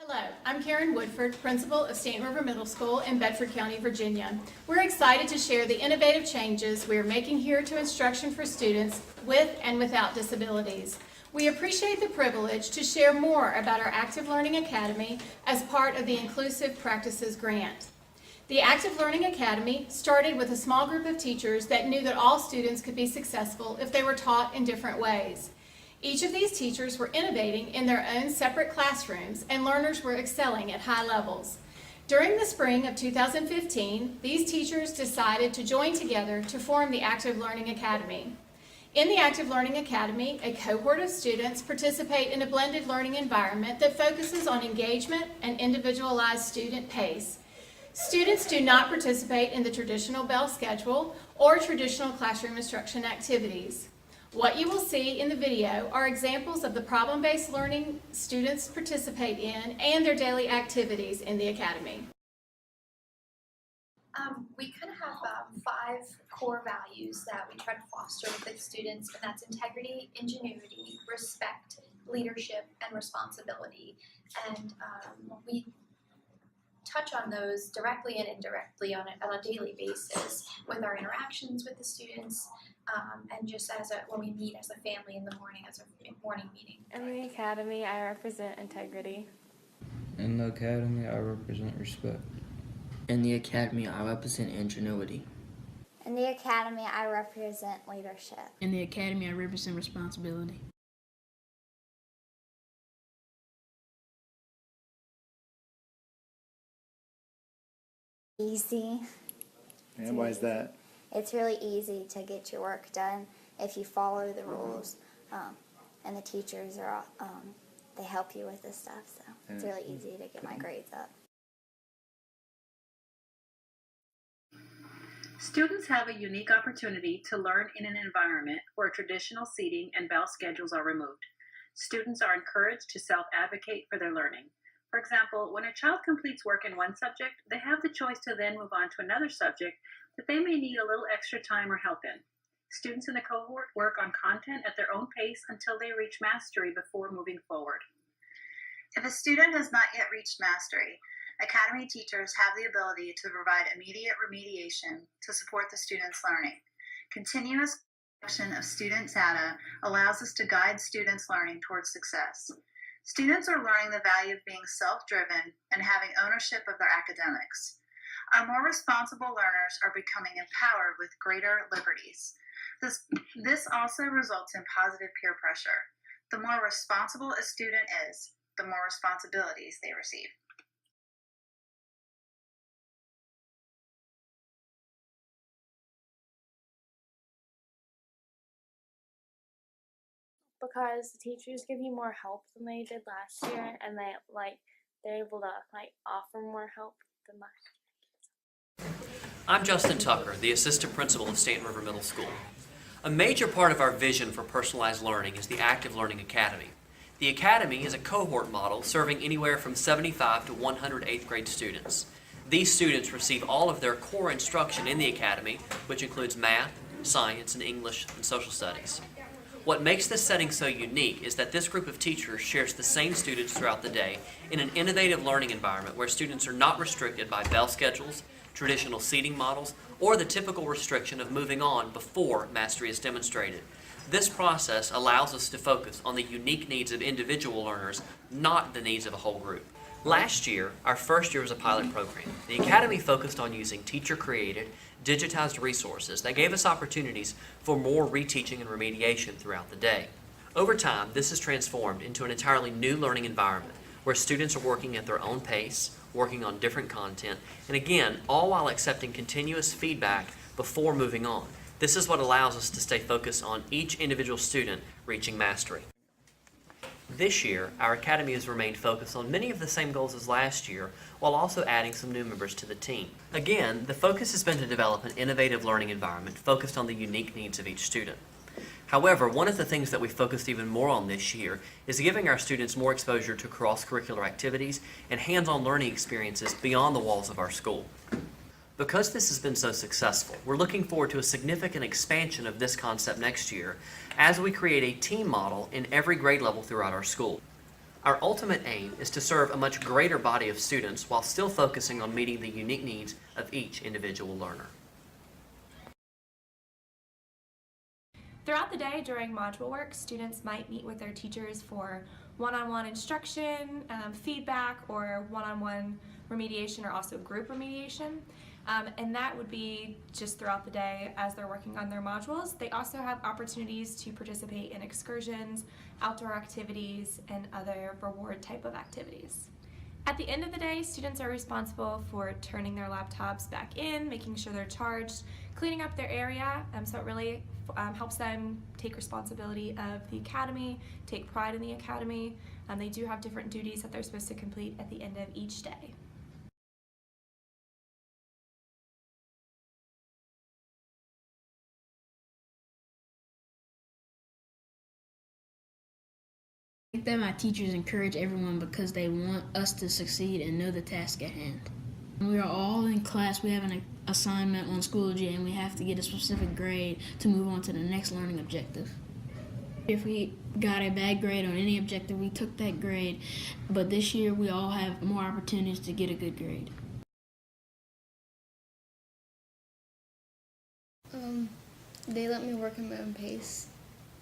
Hello, I'm Karen Woodford, principal of Staunton River Middle School in Bedford County, Virginia. We're excited to share the innovative changes we are making here to instruction for students with and without disabilities. We appreciate the privilege to share more about our Active Learning Academy as part of the Inclusive Practices Grant. The Active Learning Academy started with a small group of teachers that knew that all students could be successful if they were taught in different ways. Each of these teachers were innovating in their own separate classrooms, and learners were excelling at high levels. During the spring of 2015, these teachers decided to join together to form the Active Learning Academy. In the Active Learning Academy, a cohort of students participate in a blended learning environment that focuses on engagement and individualized student pace. Students do not participate in the traditional bell schedule or traditional classroom instruction activities. What you will see in the video are examples of the problem-based learning students participate in and their daily activities in the Academy. We kind of have 5 core values that we try to foster with students, and that's integrity, ingenuity, respect, leadership, and responsibility. And we touch on those directly and indirectly on a daily basis with our interactions with the students, and just when we meet as a family in the morning, as a morning meeting. In the Academy, I represent integrity. In the Academy, I represent respect. In the Academy, I represent ingenuity. In the Academy, I represent leadership. In the Academy, I represent responsibility. Easy. And why is that? It's really easy to get your work done if you follow the rules, and the teachers are they help you with this stuff, so it's really easy to get my grades up. Students have a unique opportunity to learn in an environment where traditional seating and bell schedules are removed. Students are encouraged to self-advocate for their learning. For example, when a child completes work in one subject, they have the choice to then move on to another subject that they may need a little extra time or help in. Students in the cohort work on content at their own pace until they reach mastery before moving forward. If a student has not yet reached mastery, Academy teachers have the ability to provide immediate remediation to support the student's learning. Continuous collection of student data allows us to guide students' learning towards success. Students are learning the value of being self-driven and having ownership of their academics. Our more responsible learners are becoming empowered with greater liberties. This also results in positive peer pressure. The more responsible a student is, the more responsibilities they receive. Because the teachers give you more help than they did last year, and they're able to offer more help than last year. I'm Justin Tucker, the assistant principal of Staunton River Middle School. A major part of our vision for personalized learning is the Active Learning Academy. The Academy is a cohort model serving anywhere from 75 to 100 8th grade students. These students receive all of their core instruction in the Academy, which includes math, science, and English and social studies. What makes this setting so unique is that this group of teachers shares the same students throughout the day in an innovative learning environment where students are not restricted by bell schedules, traditional seating models, or the typical restriction of moving on before mastery is demonstrated. This process allows us to focus on the unique needs of individual learners, not the needs of a whole group. Last year, our first year was a pilot program. The Academy focused on using teacher-created, digitized resources that gave us opportunities for more reteaching and remediation throughout the day. Over time, this has transformed into an entirely new learning environment where students are working at their own pace, working on different content, and again, all while accepting continuous feedback before moving on. This is what allows us to stay focused on each individual student reaching mastery. This year, our Academy has remained focused on many of the same goals as last year, while also adding some new members to the team. Again, the focus has been to develop an innovative learning environment focused on the unique needs of each student. However, one of the things that we focused even more on this year is giving our students more exposure to cross-curricular activities and hands-on learning experiences beyond the walls of our school. Because this has been so successful, we're looking forward to a significant expansion of this concept next year as we create a team model in every grade level throughout our school. Our ultimate aim is to serve a much greater body of students while still focusing on meeting the unique needs of each individual learner. Throughout the day during module work, students might meet with their teachers for one-on-one instruction, feedback, or one-on-one remediation, or also group remediation. And that would be just throughout the day as they're working on their modules. They also have opportunities to participate in excursions, outdoor activities, and other reward type of activities. At the end of the day, students are responsible for turning their laptops back in, making sure they're charged, cleaning up their area, so it really helps them take responsibility of the academy, take pride in the academy. They do have different duties that they're supposed to complete at the end of each day. I think that my teachers encourage everyone because they want us to succeed and know the task at hand. When we are all in class, we have an assignment on Schoology and we have to get a specific grade to move on to the next learning objective. If we got a bad grade on any objective, we took that grade, but this year we all have more opportunities to get a good grade. They let me work at my own pace,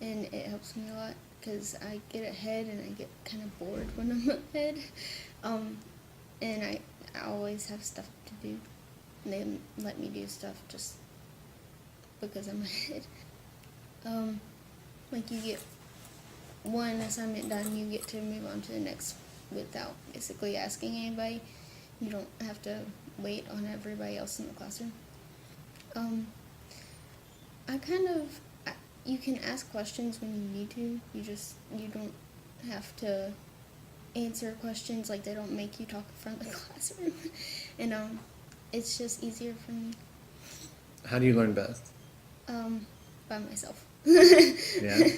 and it helps me a lot because I get ahead and I get kind of bored when I'm ahead. And I always have stuff to do. And they let me do stuff just because I'm ahead. Like you get one assignment done, you get to move on to the next without basically asking anybody. You don't have to wait on everybody else in the classroom. You can ask questions when you need to. You don't have to answer questions, like they don't make you talk in front of the classroom. And it's just easier for me. How do you learn best? By myself. Yeah?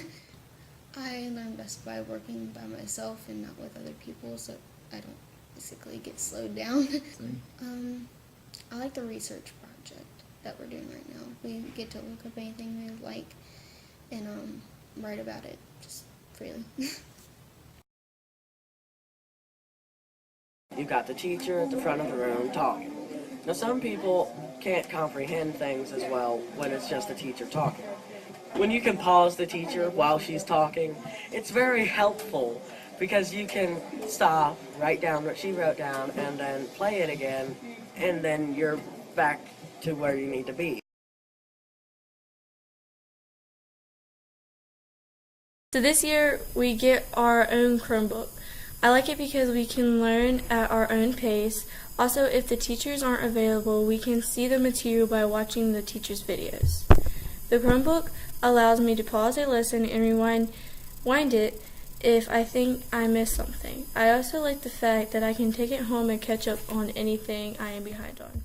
I learn best by working by myself and not with other people, so I don't basically get slowed down. I like the research project that we're doing right now. We get to look up anything we like and write about it just freely. You've got the teacher at the front of the room talking. Now some people can't comprehend things as well when it's just the teacher talking. When you can pause the teacher while she's talking, it's very helpful because you can stop, write down what she wrote down, and then play it again, and then you're back to where you need to be. So this year we get our own Chromebook. I like it because we can learn at our own pace. Also, if the teachers aren't available, we can see the material by watching the teachers' videos. The Chromebook allows me to pause a lesson and rewind it if I think I missed something. I also like the fact that I can take it home and catch up on anything I am behind on.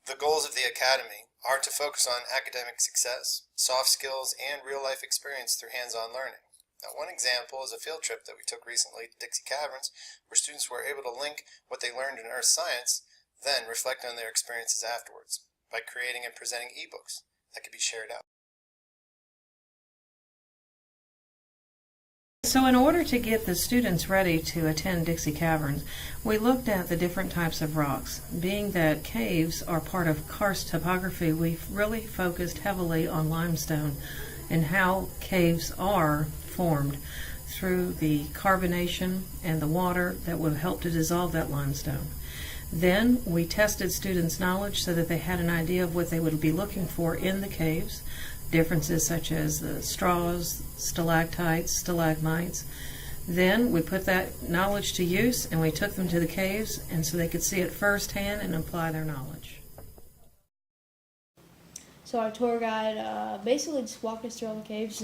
The goals of the Academy are to focus on academic success, soft skills, and real-life experience through hands-on learning. Now, one example is a field trip that we took recently to Dixie Caverns, where students were able to link what they learned in earth science, then reflect on their experiences afterwards by creating and presenting ebooks that could be shared out. So in order to get the students ready to attend Dixie Caverns, we looked at the different types of rocks. Being that caves are part of karst topography, we've really focused heavily on limestone and how caves are formed through the carbonation and the water that will help to dissolve that limestone. Then we tested students' knowledge so that they had an idea of what they would be looking for in the caves. Differences such as the straws, stalactites, stalagmites. Then we put that knowledge to use and we took them to the caves and so they could see it firsthand and apply their knowledge. So our tour guide basically just walked us through all the caves,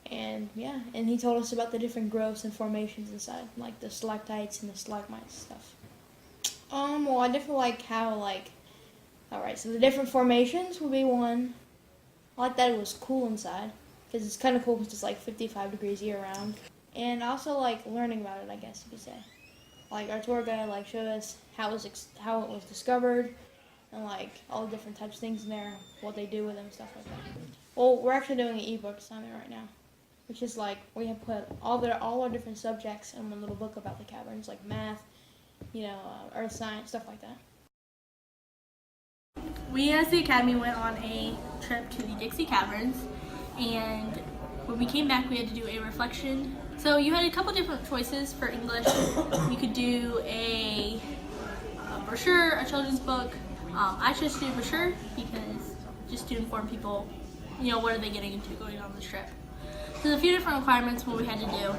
and he told us about the different growths and formations inside, like the stalactites and the stalagmites stuff. Well, I definitely like how alright, so the different formations would be one. I like that it was cool inside, because it's kind of cool because it's like 55 degrees year round. And I also like learning about it, I guess you could say. Like our tour guide showed us how it was discovered, and like all the different types of things in there, what they do with them, stuff like that. Well, we're actually doing an ebook assignment right now, which is like we have put all our different subjects in one little book about the caverns, like math, earth science, stuff like that. We as the Academy went on a trip to the Dixie Caverns, and when we came back we had to do a reflection. So you had a couple different choices for English. You could do a brochure, a children's book. I chose to do a brochure because just to inform people, what are they getting into going on this trip. So there's a few different requirements what we had to do.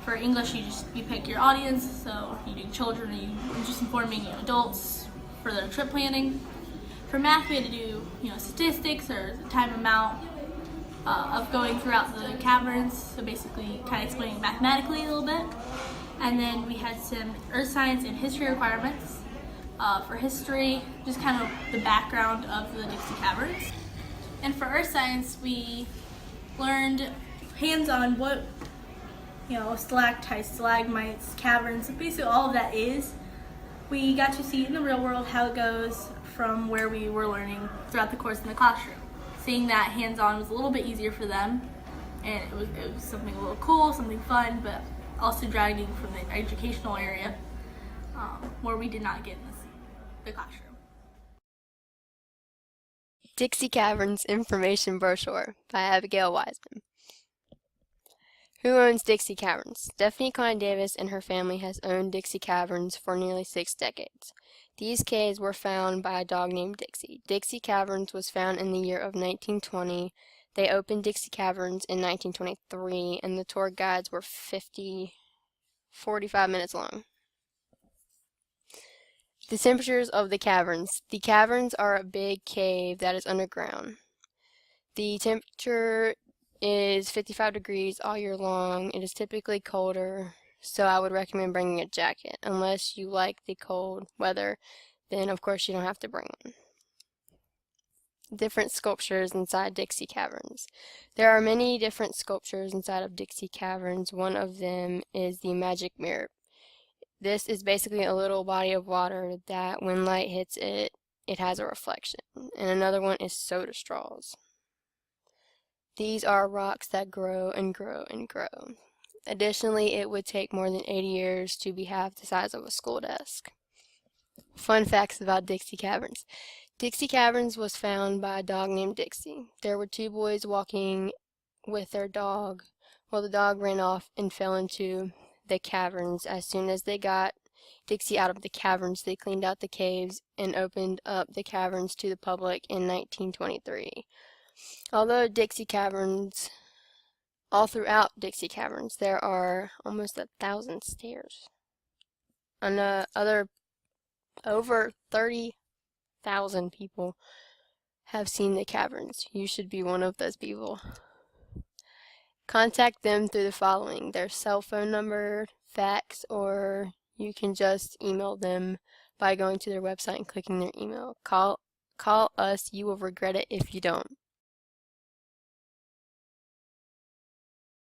For English, you pick your audience, so you do children, or you just informing adults for their trip planning. For math, we had to do statistics or the time amount of going throughout the caverns, so basically kind of explaining mathematically a little bit. And then we had some earth science and history requirements. For history, just kind of the background of the Dixie Caverns. And for earth science, we learned hands-on what stalactites, stalagmites, caverns, basically all of that is. We got to see in the real world how it goes from where we were learning throughout the course in the classroom. Seeing that hands-on was a little bit easier for them, and it was something a little cool, something fun, but also dragging from the educational area where we did not get in the classroom. Dixie Caverns Information Brochure by Abigail Wiseman. Who owns Dixie Caverns? Stephanie Connie Davis and her family has owned Dixie Caverns for nearly 6 decades. These caves were found by a dog named Dixie. Dixie Caverns was found in the year of 1920. They opened Dixie Caverns in 1923, and the tour guides were 45 minutes long. The temperatures of the caverns. The caverns are a big cave that is underground. The temperature is 55 degrees all year long. It is typically colder, so I would recommend bringing a jacket. Unless you like the cold weather, then of course you don't have to bring one. Different sculptures inside Dixie Caverns. There are many different sculptures inside of Dixie Caverns. One of them is the magic mirror. This is basically a little body of water that when light hits it, it has a reflection. And another one is soda straws. These are rocks that grow and grow and grow. Additionally, it would take more than 80 years to be half the size of a school desk. Fun facts about Dixie Caverns. Dixie Caverns was found by a dog named Dixie. There were 2 boys walking with their dog. Well, the dog ran off and fell into the caverns. As soon as they got Dixie out of the caverns, they cleaned out the caves and opened up the caverns to the public in 1923. Although Dixie Caverns, all throughout Dixie Caverns, there are almost 1,000 stairs. And over 30,000 people have seen the caverns. You should be one of those people. Contact them through the following: their cell phone number, fax, or you can just email them by going to their website and clicking their email. Call us. You will regret it if you don't.